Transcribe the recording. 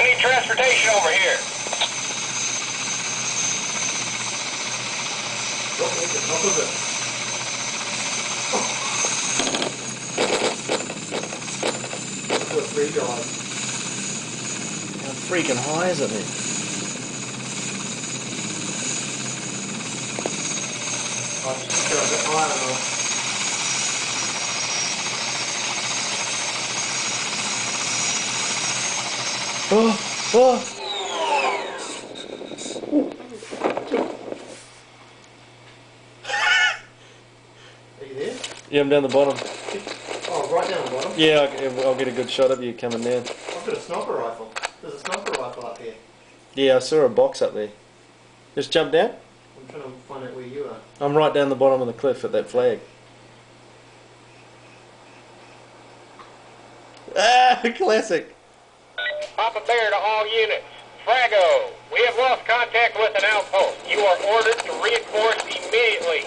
I need transportation over here. Don't make it top of it. Look at 3 guys. How freaking high is it then? Oh, you just go a bit higher now. Oh, oh. Are you there? Yeah, I'm down the bottom. Oh, right down the bottom? Yeah, I'll get a good shot of you coming down. I've got a sniper rifle. There's a sniper rifle up here. Yeah, I saw a box up there. Just jump down. I'm trying to find out where you are. I'm right down the bottom of the cliff at that flag. Ah, classic. Papa Bear to all units. Frago, we have lost contact with an outpost. You are ordered to reinforce immediately.